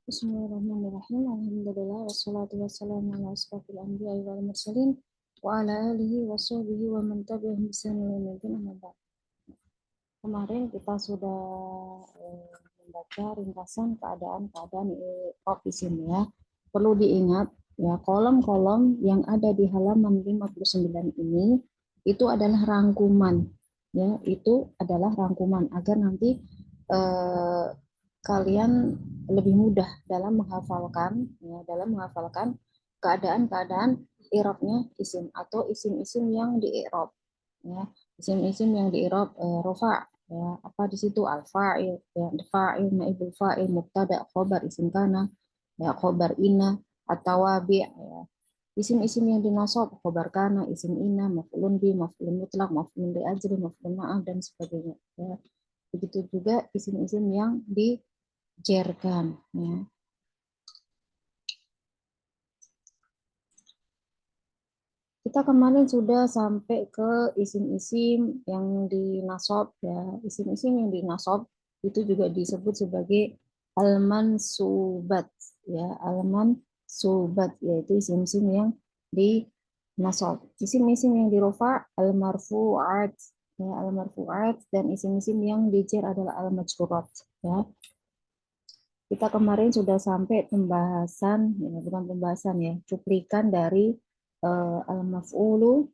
Bismillahirrahmanirrahim. Alhamdulillah wassalatu wassalamu ala asrofil anbiya'i wal mursalin wa ala alihi wa sahbihi wa man tabi'ahum bi ihsanin ila yaumil din. Kemarin kita sudah membaca ringkasan keadaan-keadaan IROB di sini ya. Perlu diingat ya, kolom-kolom yang ada di halaman 59 ini itu adalah rangkuman ya, itu adalah rangkuman agar nanti eh, kalian lebih mudah dalam menghafalkan ya, dalam menghafalkan keadaan-keadaan i'rabnya isim atau isim-isim yang di i'rab ya, isim-isim yang di i'rab rofa ya, apa di situ al-fa'il ya, fa'il, naibul fa'il, mubtada, khobar, isim kana ya, khobar ina atau wabi ya, isim-isim yang dinasab khobar kana, isim ina, maf'ulun bi, maf'ulun mutlak, maf'ulun li ajri, maf'ulun ma'ah dan sebagainya ya. Begitu juga isim-isim yang dijerkan ya. Kita kemarin sudah sampai ke isim-isim yang dinasab ya. Isim-isim yang dinasab itu juga disebut sebagai al-mansubat ya, al-mansubat yaitu isim-isim yang dinasab. Isim-isim yang dirofa al-marfu'at ya, al-marfu'at, dan isim-isim yang dijer adalah al-majrurat ya. Kita kemarin sudah sampai pembahasan, ya, bukan pembahasan ya, cuplikan dari al-maf'ulu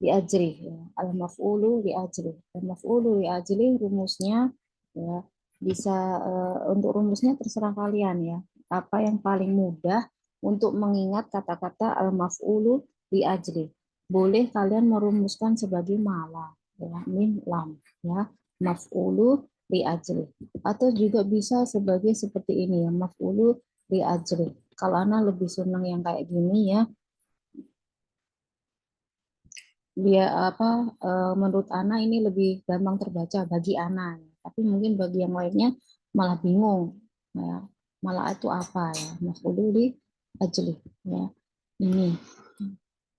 li ajri ya. Al-maf'ulu li ajri. Al-maf'ulu li ajri rumusnya ya, bisa untuk rumusnya terserah kalian ya. Apa yang paling mudah untuk mengingat kata-kata al-maf'ulu li ajri. Boleh kalian merumuskan sebagai mala ya, min lam ya. Maf'ulu li ajri, atau juga bisa sebagai seperti ini ya, maf'ulu li ajri. Kalau Ana lebih senang yang kayak gini ya, dia apa, menurut Ana ini lebih gampang terbaca bagi Ana ya. Tapi mungkin bagi yang lainnya malah bingung ya, malah itu apa ya, maf'ulu li ajli ya, ini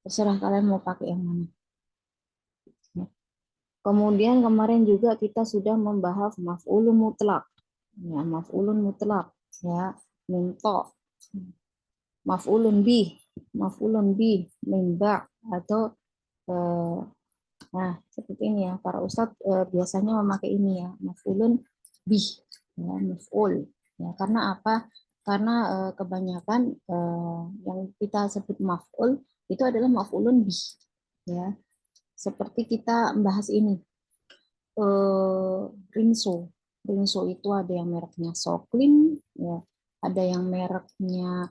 terserah kalian mau pakai yang mana ya. Kemudian kemarin juga kita sudah membahas maf'ulun mutlak ya, maf'ulun mutlak ya, minto, maf'ulun bih, maf'ulun bih, mimba, atau eh, nah, seperti ini ya. Para ustadz biasanya memakai ini ya, maf'ulun bih, ya, maf'ul. Ya, karena apa? Karena kebanyakan yang kita sebut maf'ul itu adalah maf'ulun bih. Ya, seperti kita membahas ini, eh, rinso. Rinso itu ada yang mereknya Soklin, ya, ada yang mereknya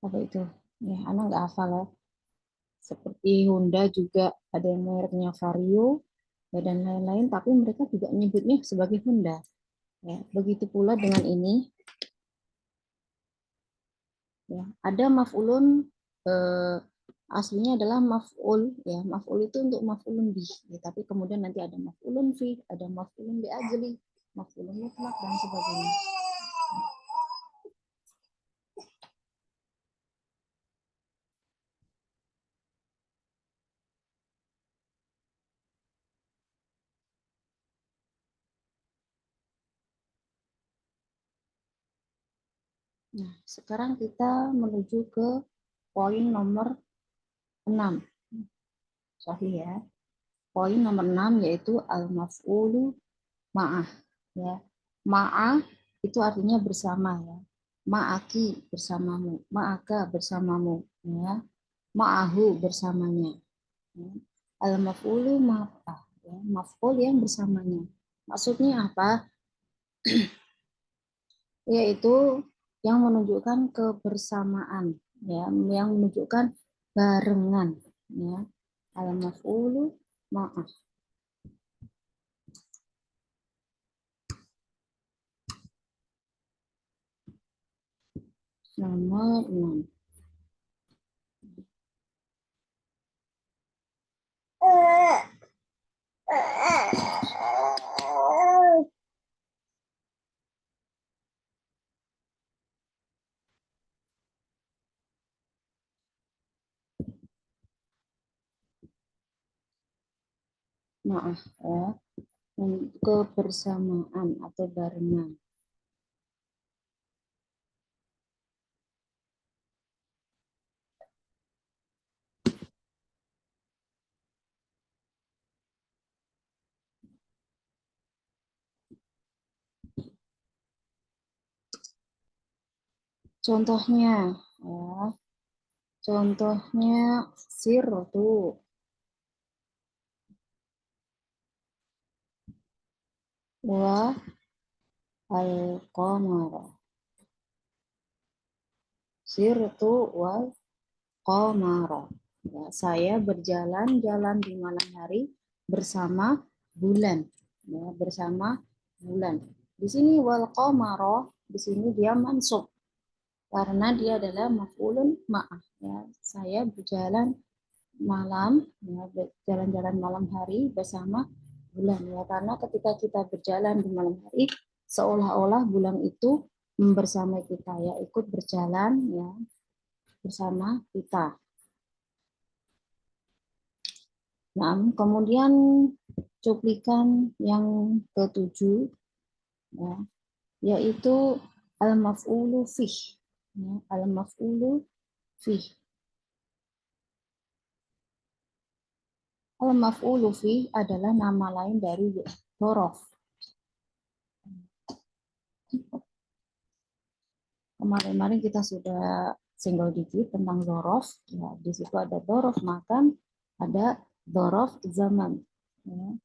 apa itu? Ya, anak nggak hafal ya. Seperti Honda juga ada yang mereknya Vario ya, dan lain-lain, tapi mereka juga menyebutnya sebagai Honda ya. Begitu pula dengan ini ya, ada maf'ulun eh, aslinya adalah maf'ul ya, maf'ul itu untuk maf'ulun bih ya, tapi kemudian nanti ada maf'ulun fi, ada maf'ulun bi ajli, maf'ulun mutlak dan sebagainya. Nah, sekarang kita menuju ke poin nomor 6. Sahih ya. Poin nomor 6 yaitu al-maf'ulu ma'ah ya. Ma'ah itu artinya bersama ya. Ma'aki bersamamu, ma'aka bersamamu ya. Ma'ahu bersamanya. Ya. Al-maf'ulu ma'ah ya, maf'ul yang bersamanya. Maksudnya apa? Yaitu yang menunjukkan kebersamaan ya, yang menunjukkan barengan ya. Al-maf'ulu ma'ah. Nomor 6. Maaf ya, kebersamaan atau barengan. Contohnya, ya, contohnya sirtu wa al-qamara. Sirtu wal qamara. Ya, saya berjalan-jalan di malam hari bersama bulan. Ya, bersama bulan. Di sini wal qamara, di sini dia mansub karena dia adalah maf'ulun ma'ah. Ya, saya berjalan malam, ya, jalan-jalan malam hari bersama bulan. Ya, karena ketika kita berjalan di malam hari, seolah-olah bulan itu bersama kita, ya, ikut berjalan, ya, bersama kita. Nah, kemudian cuplikan yang ketujuh, ya, yaitu al-maf'ulu fih. Ya, al-maf'ulu fih. Al-maf'ulu fih adalah nama lain dari dzaraf. Kemarin-kemarin kita sudah single digit tentang dzaraf. Ya, di situ ada dzaraf makan, ada dzaraf zaman. Ya.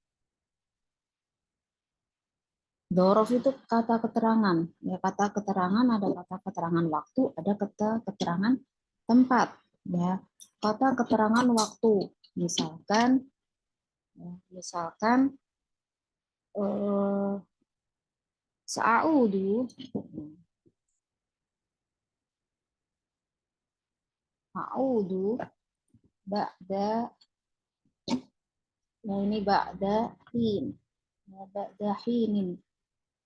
Dzaraf itu kata keterangan. Ya, kata keterangan ada kata keterangan waktu, ada kata keterangan tempat. Ya, kata keterangan waktu. Misalkan, ya, misalkan eh, sa'udu, sa'udu, ba'da, ya ini ba'da hin, ya, ba'da hinin,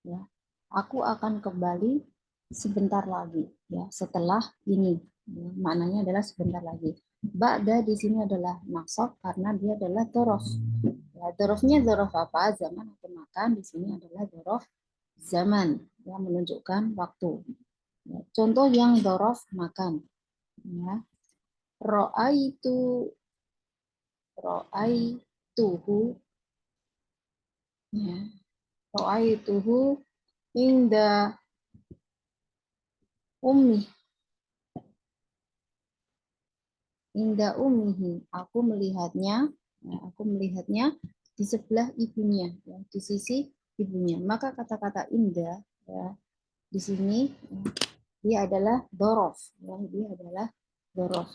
ya. Aku akan kembali sebentar lagi, ya, setelah ini. Ya, maknanya adalah sebentar lagi. Ba'da di sini adalah nasab karena dia adalah dzaraf. Ya, dzarafnya dzaraf apa? Zaman atau makan. Di sini adalah dzaraf zaman yang menunjukkan waktu. Ya, contoh yang dzaraf makan. Ya, ro'aitu, ro'aituhu, ya, ro'aituhu inda ummi, inda ummihi. Aku melihatnya di sebelah ibunya, ya, di sisi ibunya. Maka kata-kata inda, ya, di sini, ya, dia adalah dorof, ya, dia adalah dorof.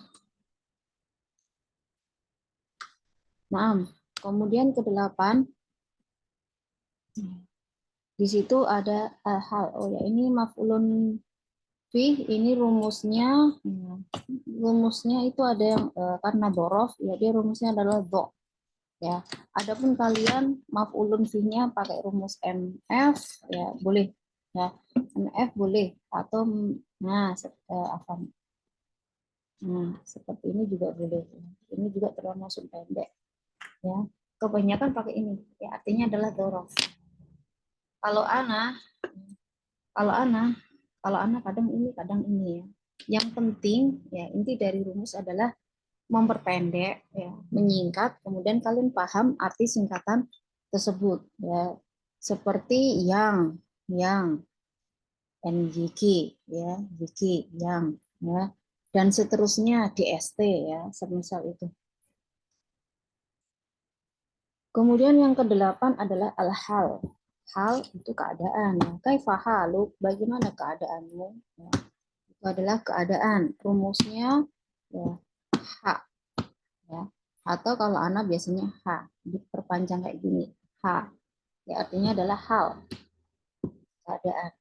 Nah, kemudian kedelapan, di situ ada hal. Oh ya, ini maf'ulun fih, ini rumusnya, ya, rumusnya itu ada yang karena dorof, ya dia rumusnya adalah do. Ya, adapun kalian maf'ulun fihnya pakai rumus MF, ya boleh, ya MF boleh atau nah apa, nah seperti ini juga boleh. Ini juga termasuk pendek, ya. Kebanyakan pakai ini, ya artinya adalah dorof. Kalau ana, kalau ana, kalau ana kadang ini kadang ini, ya. Yang penting, ya inti dari rumus adalah memperpendek, ya, menyingkat, kemudian kalian paham arti singkatan tersebut, ya. Seperti yang NGK, ya, GK, yang, ya, dan seterusnya DST, ya, semisal itu. Kemudian yang kedelapan adalah al-hal. Hal itu keadaan. Ya. Kaifa haluk, bagaimana keadaanmu? Ya. Itu adalah keadaan. Rumusnya, ya, ha, ya. Atau kalau anak biasanya ha, diperpanjang kayak gini, ha. Ya, artinya adalah hal, keadaan.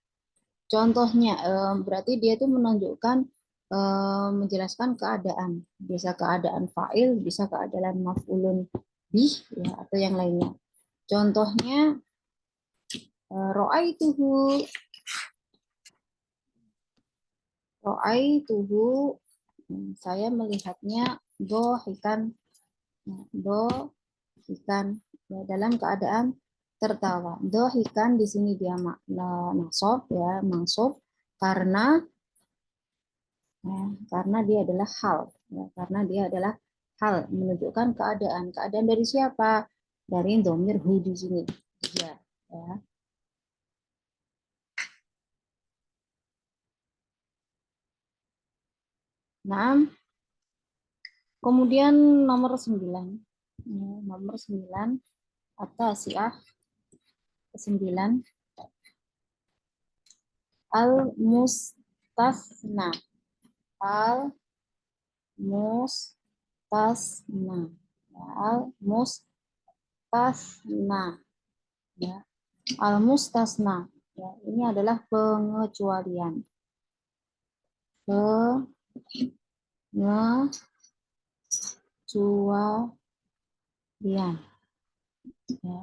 Contohnya berarti dia itu menunjukkan menjelaskan keadaan. Bisa keadaan fa'il, bisa keadaan maf'ulun bih, ya, atau yang lainnya. Contohnya ro'aituhu, ro'aituhu, saya melihatnya dohikan, dohikan, ya, dalam keadaan tertawa. Dohikan di sini dia nasab, ya, mansub karena, ya, karena dia adalah hal, ya, karena dia adalah hal menunjukkan keadaan. Keadaan dari siapa? Dari domir hu di sini. Ya, ya. Nah, kemudian nomor 9. Ya, nomor 9 at-tasi'ah, 9 al-mustasna. Al-mustasna. Ya, al-mustasna. Ya, al-mustasna. Ya, ini adalah pengecualian. Pengecualian. Ya,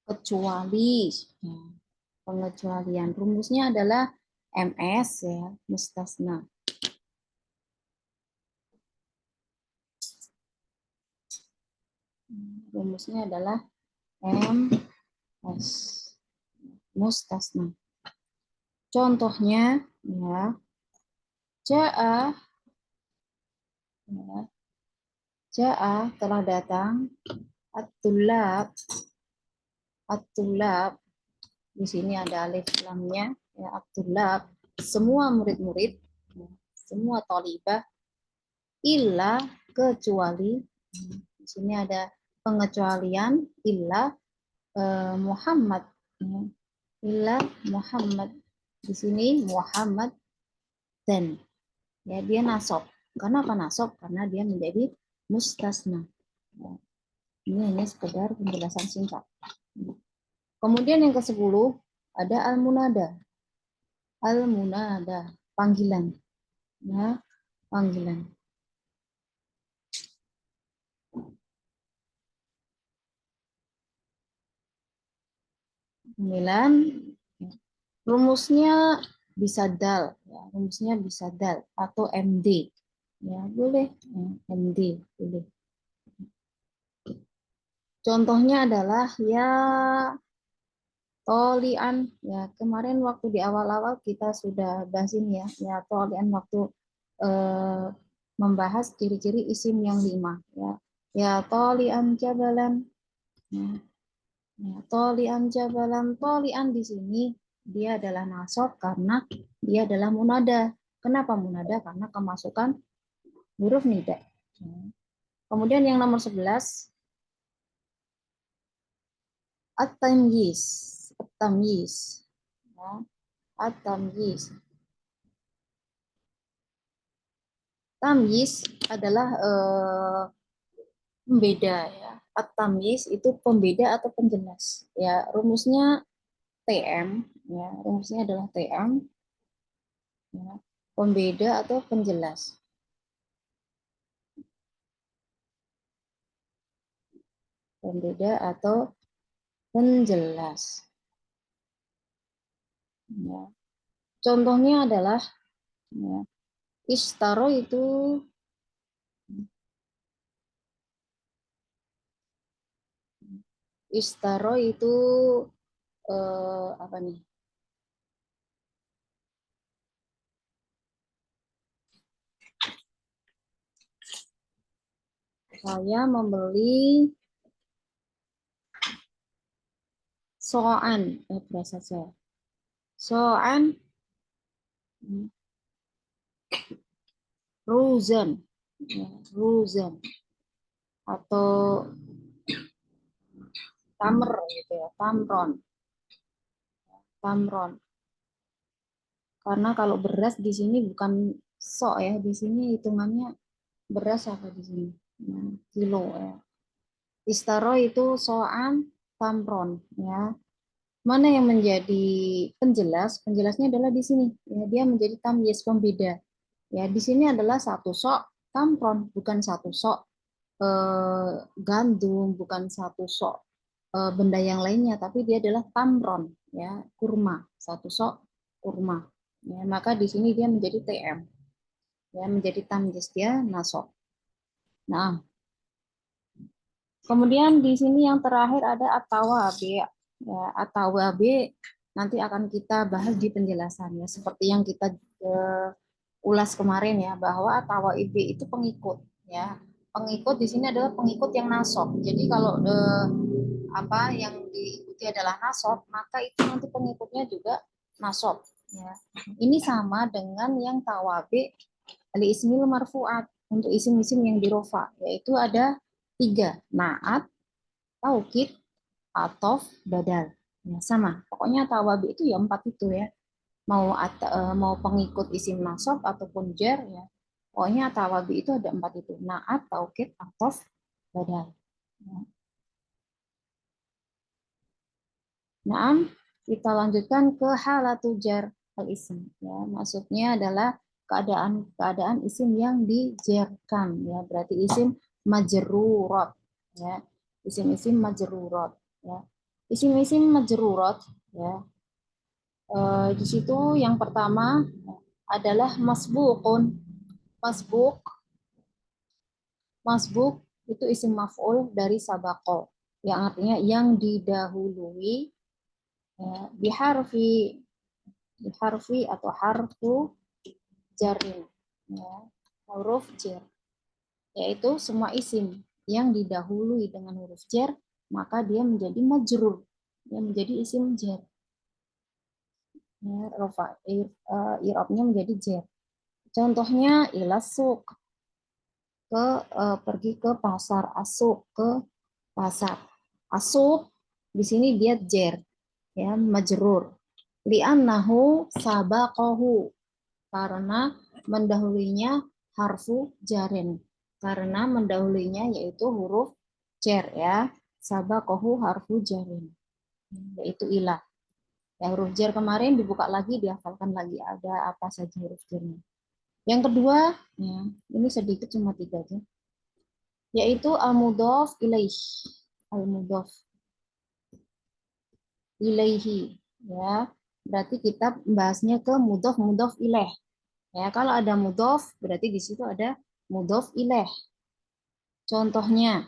kecuali. Ya, pengecualian. Rumusnya adalah MS ya, mustasna. Rumusnya adalah MS, mustasna. Contohnya ya, Ja'a, ya, Ja'a telah datang, at-tullab, at-tullab, di sini ada alif lamnya, ya, at-tullab, semua murid-murid, ya, semua thalibah, illa, kecuali, di sini ada pengecualian, illa Muhammad, ya, illa Muhammad, di sini Muhammad dan ya dia nasab. Kenapa nasab? Karena dia menjadi mustasna. Ya, ini hanya sekedar penjelasan singkat. Kemudian yang ke-10 ada al-munada. Al-munada, panggilan. Ya, panggilan. Panggilan, ya. Rumusnya bisa dal, ya. Rumusnya bisa dal atau MD. Ya, boleh. Ya, MD, boleh. Contohnya adalah ya tolian, ya kemarin waktu di awal-awal kita sudah bahas ini ya, ya tolian waktu eh, membahas ciri-ciri isim yang 5 ya. Ya tolian jabalan, ya, ya tolian jabalan, tolian di sini dia adalah nasab karena dia adalah munada. Kenapa munada? Karena kemasukan huruf nida. Ya. Kemudian yang nomor 11 at-tamyiz, at-tamyiz, ya, at-tamyiz. Tamyiz adalah pembeda ya. At-tamyiz itu pembeda atau penjelas. Ya, rumusnya TM ya, rumusnya adalah TM ya. Pembeda atau penjelas. Pembeda atau penjelas. Ya. Contohnya adalah ya, istaro itu apa nih? Saya membeli soan, bahasa saya. Soan, ruzan, ya, ruzan atau tamer gitu ya, tamron, tamron. Karena kalau beras di sini bukan sok ya, di sini hitungannya beras apa di sini? Nah, kilo ya. Istaro itu soan tamron ya. Mana yang menjadi penjelas? Penjelasnya adalah di sini. Ya, dia menjadi tamyiz pembeda. Ya, di sini adalah satu sok tamron, bukan satu sok gandum, bukan satu sok benda yang lainnya, tapi dia adalah tamron, ya kurma, satu sok kurma. Ya, maka di sini dia menjadi TM, ya menjadi tamyiz dia nasab. Nah, kemudian di sini yang terakhir ada at-tawabi. Ya, at-tawabi nanti akan kita bahas di penjelasan ya, seperti yang kita ulas kemarin ya, bahwa at-tawabi itu pengikut ya. Pengikut di sini adalah pengikut yang nasab. Jadi kalau apa yang diikuti adalah nasab, maka itu nanti pengikutnya juga nasab. Ya. Ini sama dengan yang tawabi li ismil marfu'at untuk isim-isim yang dirofa, yaitu ada 3, naat, taukid, atof, badal. Ya, sama. Pokoknya tawabi itu ya 4 itu ya. Mau pengikut isim nasab ataupun jar ya. Pokoknya tawabi itu ada 4 itu. Naat, taukid, atof, badal. Ya. Nah, kita lanjutkan ke halatu jar al-ism. Ya, maksudnya adalah keadaan isim yang dijerkan. Ya, berarti isim majrurat. Ya, isim-isim majrurat. Ya, isim-isim majrurat. Ya, di situ yang pertama adalah masbukun. Masbuk, masbuk itu isim maf'ul dari sabako, yang artinya yang didahului ya, biharfi harfi atau harfu jarin ya, huruf jar, yaitu semua isim yang didahului dengan huruf jar maka dia menjadi majrur, dia menjadi isim jar ya, rofa irobnya menjadi jar. Contohnya ilasuk, pergi ke pasar, asuk ke pasar, asuk di sini dia jar ya, majrur li'annahu sabaqahu, karena mendahulunya harfu jarin, karena mendahulunya yaitu huruf jar ya, sabaqahu harfu jarin, yaitu ilah ya, huruf jar kemarin dibuka lagi, dihafalkan lagi ada apa saja huruf jarnya. Yang kedua ya, ini sedikit cuma 3 aja, yaitu al-mudhaf ilaih, al-mudhaf ilaihi ya, berarti kita bahasnya ke mudhaf mudhaf ilaih. Ya, kalau ada mudhof berarti di situ ada mudhof ilaih. Contohnya,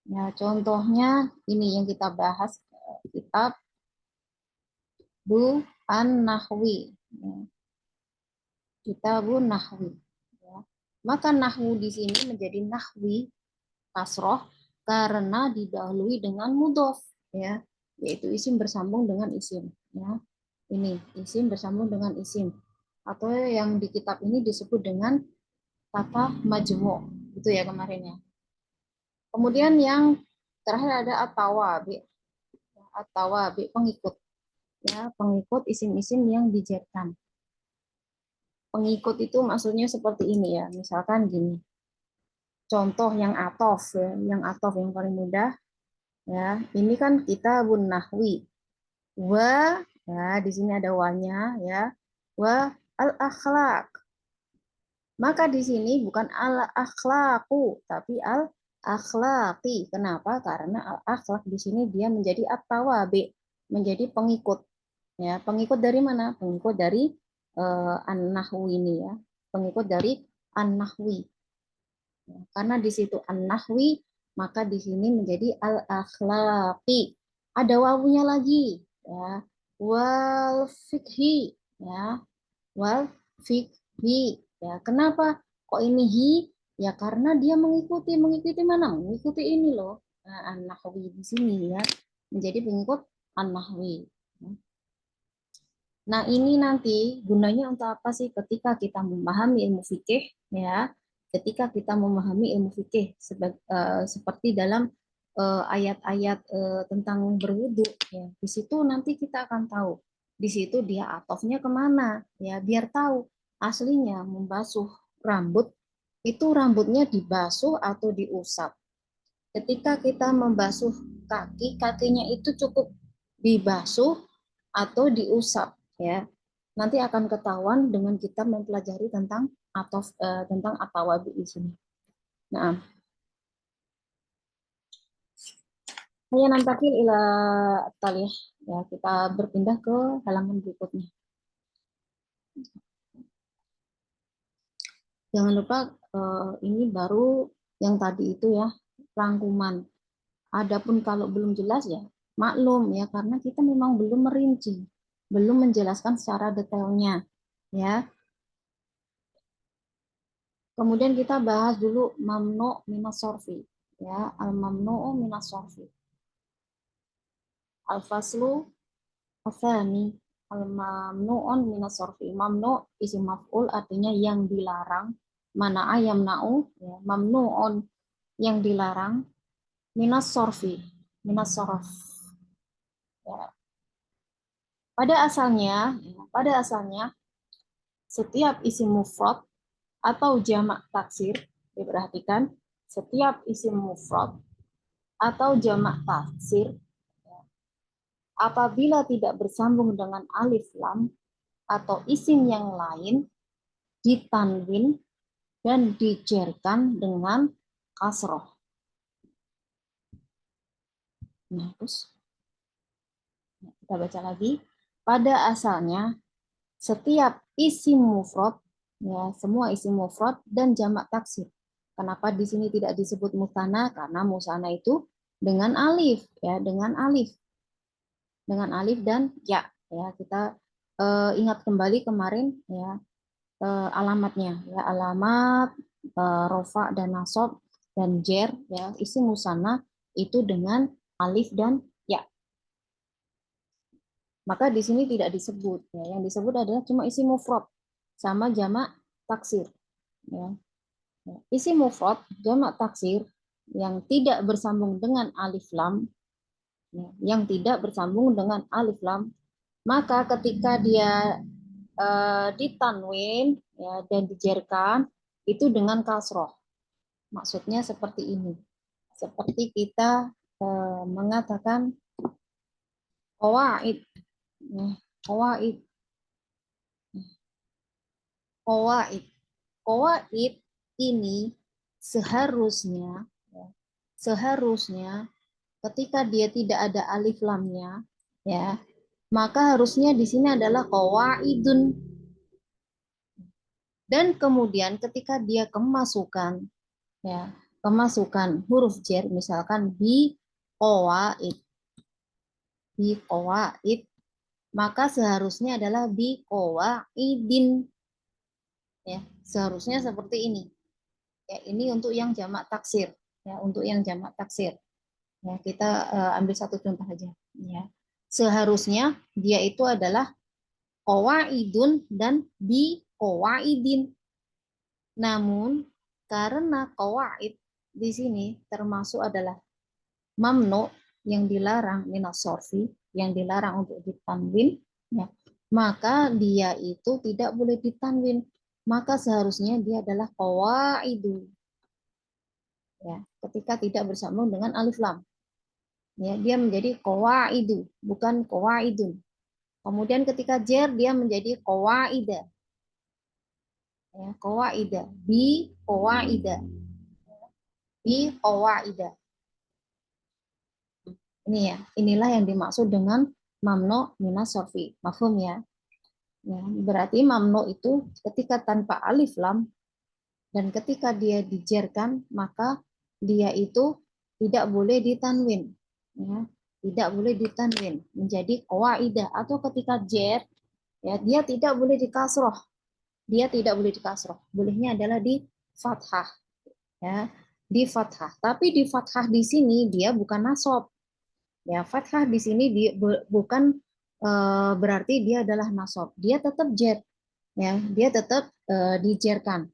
ya contohnya ini yang kita bahas kitab Bu An-Nahwi. Ya, Kitabun Nahwi. Ya. Maka nahwu di sini menjadi nahwi kasroh karena didahului dengan mudhof ya, yaitu isim bersambung dengan isim ya. Ini isim bersambung dengan isim atau yang di kitab ini disebut dengan kata majmu' itu ya kemarin ya. Kemudian yang terakhir ada at-tawabi. At-tawabi pengikut ya, pengikut isim-isim yang dijerkan. Pengikut itu maksudnya seperti ini ya. Misalkan gini. Contoh yang atof ya, yang paling mudah ya. Ini kan kita bun nahwi. Wa ya, di sini ada wanya ya. Wa al-akhlaq. Maka di sini bukan al-akhlaqu, tapi al-akhlaqi. Kenapa? Karena al-akhlaq di sini dia menjadi at-tawabi, menjadi pengikut. Ya, pengikut dari mana? Pengikut dari an-nahwi ini ya. Pengikut dari an-nahwi. Ya, karena di situ an-nahwi, maka di sini menjadi al-akhlaqi. Ada wawunya lagi ya. Wal fikhi ya. Wal fikhi ya. Kenapa kok ini hi? Ya karena dia mengikuti mana? Mengikuti ini loh. Nah, an-nahwi di sini ya. Menjadi pengikut an-nahwi. Nah, ini nanti gunanya untuk apa sih ketika kita memahami ilmu fikih ya? Ketika kita memahami ilmu fikih seperti dalam ayat-ayat tentang berwudu ya. Di situ nanti kita akan tahu. Di situ dia atofnya kemana ya, biar tahu aslinya membasuh rambut itu rambutnya dibasuh atau diusap. Ketika kita membasuh kaki, kakinya itu cukup dibasuh atau diusap ya. Nanti akan ketahuan dengan kita mempelajari tentang tentang atawabi di sini. Nah, hanya nantakil ila talih ya, kita berpindah ke halaman berikutnya. Jangan lupa ini baru yang tadi itu ya, rangkuman. Adapun kalau belum jelas ya maklum ya, karena kita memang belum merinci, belum menjelaskan secara detailnya ya. Kemudian kita bahas dulu mamnu minas sorfi ya, al mamnu minas sorfi. Al faslu afani, Al-mamnu'un minas sorfi. Mamnu isim maf'ul artinya yang dilarang. Mana'a yamna'u, ya, mamnu'un yang dilarang. Minas sorfi, minas sorof. Ya. Pada asalnya setiap isim mufrad atau jamak taksir, diperhatikan, setiap isim mufrad atau jamak taksir apabila tidak bersambung dengan alif lam atau isim yang lain ditanwin dan dijerkan dengan kasroh. Nah, terus kita baca lagi. Pada asalnya setiap isim mufrad, ya, semua isim mufrad dan jamak taksir. Kenapa di sini tidak disebut musana? Karena musana itu dengan alif, ya, dengan alif dan ya. Ya, kita ingat kembali kemarin, ya, alamatnya, ya, alamat rofa dan nasab dan jer, ya, isim musana itu dengan alif dan ya. Maka di sini tidak disebut, ya. Yang disebut adalah cuma isim mufrad sama jamak taksir, ya. Isim mufrad jamak taksir yang tidak bersambung dengan alif lam, ya, yang tidak bersambung dengan alif lam, maka ketika dia ditanwin, ya, dan dijerkan itu dengan kasroh. Maksudnya seperti ini. Seperti kita mengatakan qawaid, ya, qawaid, qawaid. Qawaid ini seharusnya, ya, seharusnya ketika dia tidak ada alif lamnya, ya, maka harusnya di sini adalah qawaidun. Dan kemudian ketika dia kemasukan, ya, kemasukan huruf jar, misalkan bi qawaid, maka seharusnya adalah bi qawaidin, ya, seharusnya seperti ini, ya. Ini untuk yang jamak taksir, ya, untuk yang jamak taksir, ya. Kita ambil satu contoh aja, ya. Seharusnya dia itu adalah qawaidun dan bi qawaidin. Namun karena qawaid di sini termasuk adalah mamnu yang dilarang minas sorfi, yang dilarang untuk ditanwin, ya, maka dia itu tidak boleh ditanwin. Maka seharusnya dia adalah qawaidu, ya, ketika tidak bersambung dengan alif lam, ya, dia menjadi qawaidu, bukan qawaidun. Kemudian ketika jer dia menjadi qawaida, ya, qawaida, bi qawaida, bi qawaida. Ini, ya, inilah yang dimaksud dengan mamnu minas sorfi. Mafhum, ya? Ya, berarti mamnu itu ketika tanpa alif lam dan ketika dia dijerkan maka dia itu tidak boleh ditanwin, ya, tidak boleh ditanwin menjadi qawaidah, atau ketika jer, ya, dia tidak boleh dikasroh, dia tidak boleh dikasroh, bolehnya adalah di fathah, ya, di fathah. Tapi di fathah di sini dia bukan nasab. Ya, fathah di sini bukan berarti dia adalah nasab. Dia tetap jer, ya, dia tetap dijerkan.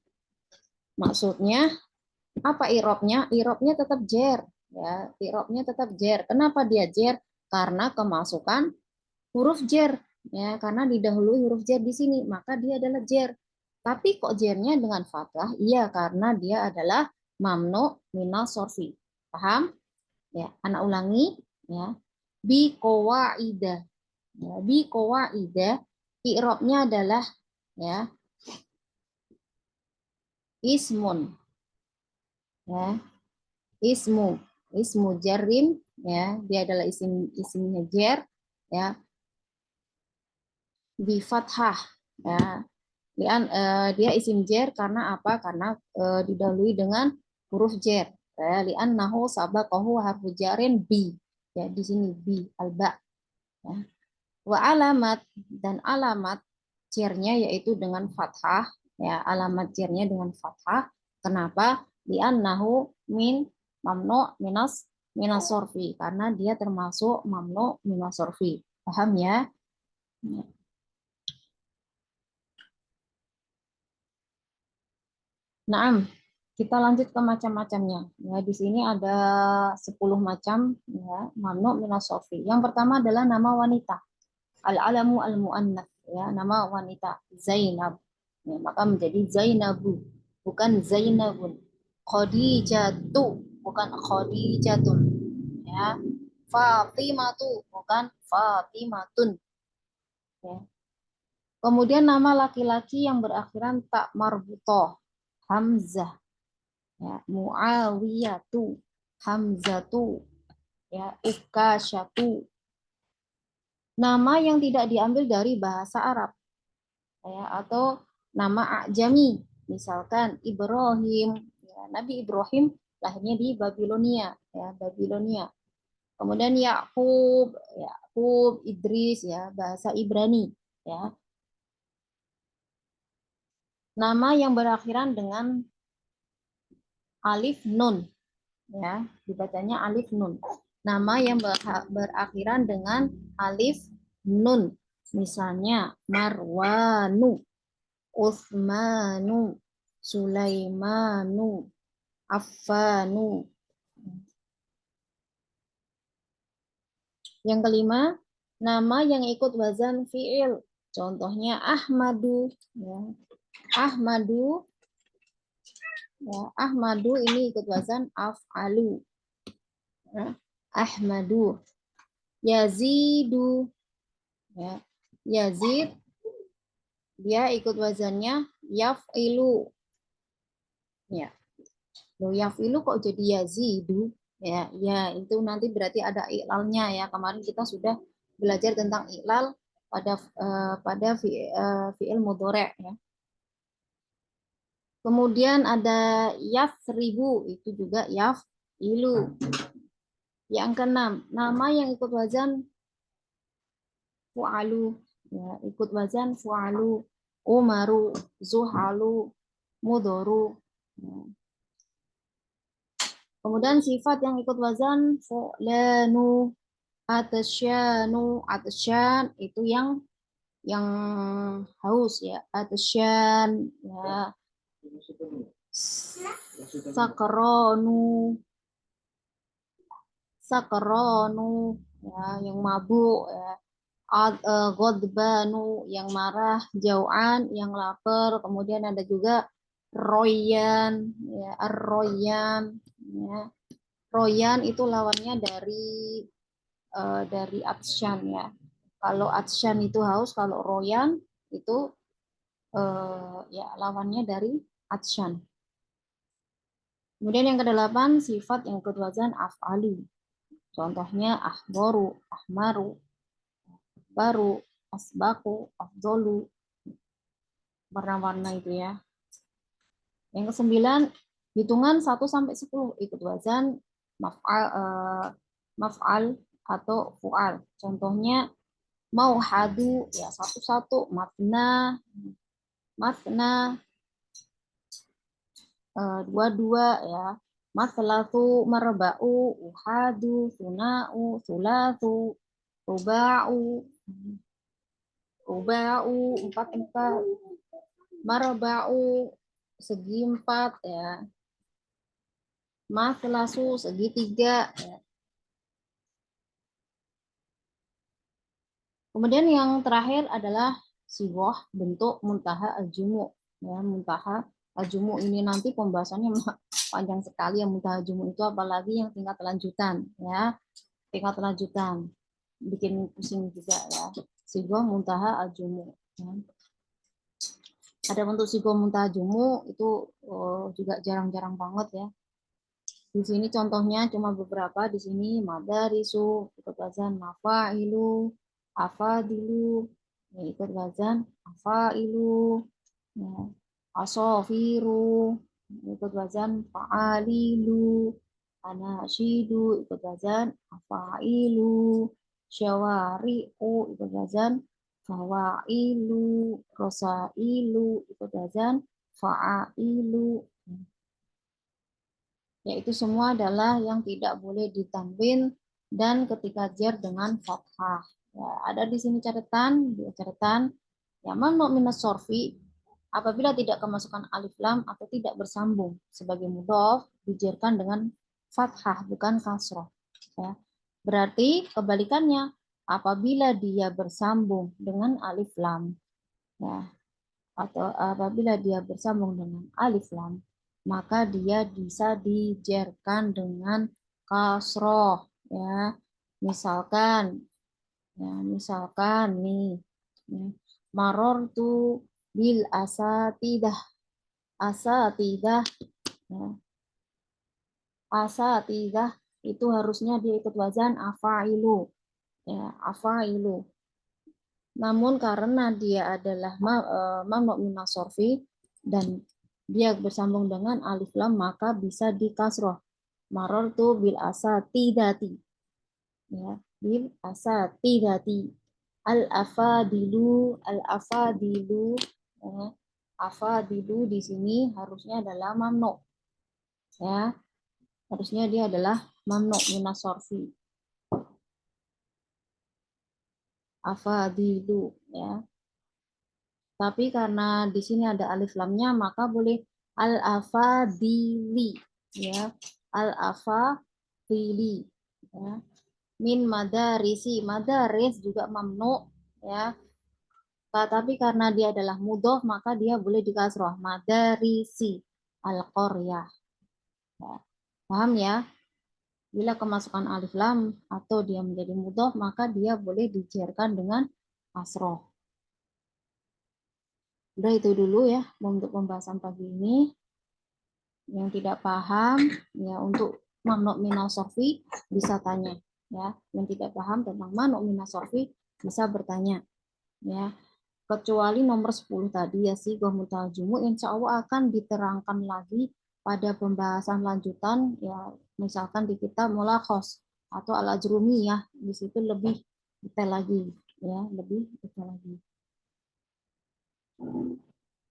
Maksudnya apa irobnya? Irobnya tetap jer, ya, irobnya tetap jer. Kenapa dia jer? Karena kemasukan huruf jer, ya, karena didahului huruf jer di sini, maka dia adalah jer. Tapi kok jernya dengan fathah? Iya, karena dia adalah mamnu minal sorfi. Paham? Ya, anak ulangi, ya. Bi qawaida. Ya, bi qawaida i'rabnya adalah, ya, ismun, ya, ismu jarim, ya, dia adalah isimnya jar, ya, bi fathah, ya. Dia isim jar karena apa? Karena didahului dengan huruf jar, ya, li'annahu sabaqahu harfu jarin bi, ya, di sini bi alba, ya. Wa alamat, dan alamat jernya yaitu dengan fathah, ya, alamat jernya dengan fathah. Kenapa? Li'annahu min mamnu minas sorfi, karena dia termasuk mamnu minas sorfi. Paham, ya? Naam, kita lanjut ke macam-macamnya. Ya, di sini ada 10 macam ya, mamnu minas sorfi. Yang pertama adalah nama wanita. Al-alamu al-mu'annats ya, nama wanita Zainab. Ya, maka menjadi Zainabu, bukan Zainabun. Khadijatu, bukan Khadijatun. Ya. Fatimatu, bukan Fatimatun. Ya. Kemudian nama laki-laki yang berakhiran tak marbutoh. Hamzah, ya. Muawiyatu, Hamzatu, ya. Ukasyatu. Nama yang tidak diambil dari bahasa Arab, ya, atau nama ajami, misalkan Ibrahim, ya, Nabi Ibrahim lahirnya di Babilonia, ya, Babilonia. Kemudian Yakub, Yakub, Idris, ya, bahasa Ibrani, ya. Nama yang berakhiran dengan alif nun, ya, dibacanya alif nun. Nama yang berakhiran dengan alif nun, misalnya Marwanu, Utsmanu, Sulaimanu, Affanu. Yang kelima, nama yang ikut wazan fi'il. Contohnya Ahmadu, ya. Ahmadu, ya. Ahmadu ini ikut wazan af'alu. Ya. Ahmadu. Yazidu, ya. Yazid dia ikut wazannya yaf'ilu. Ya. Loh, yaf'ilu kok jadi yazidu? Ya, ya itu nanti berarti ada iklalnya ya. Kemarin kita sudah belajar tentang iklal pada fi'il mudhari' ya. Kemudian ada yafribu, itu juga yaf'ilu. Yang keenam, nama yang ikut wazan fu'alu, ya, ikut wazan fu'alu, umaru, zuhalu, mudoru. Ya. Kemudian sifat yang ikut wazan fu'lanu, atasyanu, atasyan itu yang haus ya, atasyan ya, sakronu, sakronu ya, yang mabuk ya. Godbanu yang marah, jauan yang lapar, kemudian ada juga royan, ya, royan, ya. Royan itu lawannya dari atsyan ya. Kalau atsyan itu haus, kalau royan itu ya lawannya dari atsyan. Kemudian yang kedelapan sifat yang kedua af'ali. Contohnya ahboru, ahmaru, baru, asbaku, afdolu, warna-warna itu ya. Yang kesembilan, hitungan 1 sampai 10 ikut wazan maf'al atau fu'al. Contohnya mauhadu ya 1 1, matna, matna 2 2 ya. Maslatu, marba'u, uhadu, suna'u, sulatu, ruba'u, ruba'u 4 4, marba'u segi 4 ya. Maslasu segitiga ya. Kemudian yang terakhir adalah sigoh bentuk muntaha al-jumu. Ya, muntaha al-jumu ini nanti pembahasannya panjang sekali. Yang muntaha al-jumu itu apalagi yang tingkat lanjutan ya. Tingkat lanjutan bikin pusing juga ya. Sigoh muntaha al-jumu ya. Ada bentuk sigoh muntaha al-jumu itu juga jarang-jarang banget ya. Di sini contohnya cuma beberapa. Di sini madarisu, ikut wazan mafailu, afadilu, ya, ikut wazan afailu, ya, asofiru, ikut wazan faalilu, anasyidu, ikut wazan afailu, syawari'u, ikut wazan fawailu, rosailu, ikut wazan fa'ailu. Yaitu semua adalah yang tidak boleh ditanwin dan ketika jar dengan fathah. Ya, ada di sini catatan, ya mamnu minas sorfi Apabila tidak kemasukan alif lam atau tidak bersambung sebagai mudhof, dijerkan dengan fathah bukan kasroh. Ya. Berarti kebalikannya, apabila dia bersambung dengan alif lam, ya, atau apabila dia bersambung dengan alif lam, maka dia bisa dijerkan dengan kasroh. Ya, misalkan, nih, ya, marortu bil asatidah. Asatidah, ya. Asatidah itu harusnya dia ikut wazan afailu, ya, afailu. Namun karena dia adalah mamnu min sorfi dan dia bersambung dengan alif lam, maka bisa dikasroh. Marortu bil asatidati, ya, bil asatidati. Al afadilu, al afadilu, ya. Afadilu di sini harusnya adalah mamnu, ya, harusnya dia adalah mamnu minas sorfi. Afadilu, ya. Tapi karena di sini ada alif lamnya, maka boleh al afadili, ya, al afadili, ya. Min madarisi, madaris juga mamnu, ya. Tapi karena dia adalah mudhof, maka dia boleh dikasroh madarisi al qaryah, ya. Paham ya? Bila kemasukan alif lam atau dia menjadi mudhof, maka dia boleh dijerkan dengan kasroh. Udah itu dulu ya untuk pembahasan pagi ini. Yang tidak paham ya untuk mamnu minal sorfi bisa tanya, ya. Yang tidak paham tentang mamnu minal sorfi bisa bertanya, ya. Kecuali nomor 10 tadi ya sih mutal jumu, insya Allah akan diterangkan lagi pada pembahasan lanjutan, ya, misalkan di kitab mulakhos atau al-ajrumi, ya, di situ lebih detail lagi, ya, lebih detail lagi.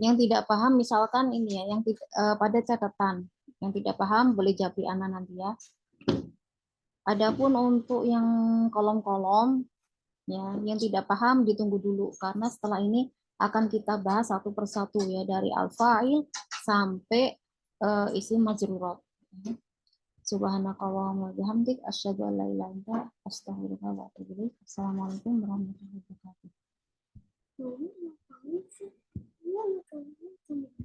Yang tidak paham misalkan ini ya, yang pada catatan, yang tidak paham boleh japri anak nanti ya. Adapun untuk yang kolom-kolom, ya, yang tidak paham ditunggu dulu karena setelah ini akan kita bahas satu persatu ya, dari al-fa'il sampai isim majrurat. Subhanakallahumma wa bihamdik asyhadu an la ilaha illa anta astaghfiruka wa atubu ilaik. Assalamualaikum warahmatullahi wabarakatuh.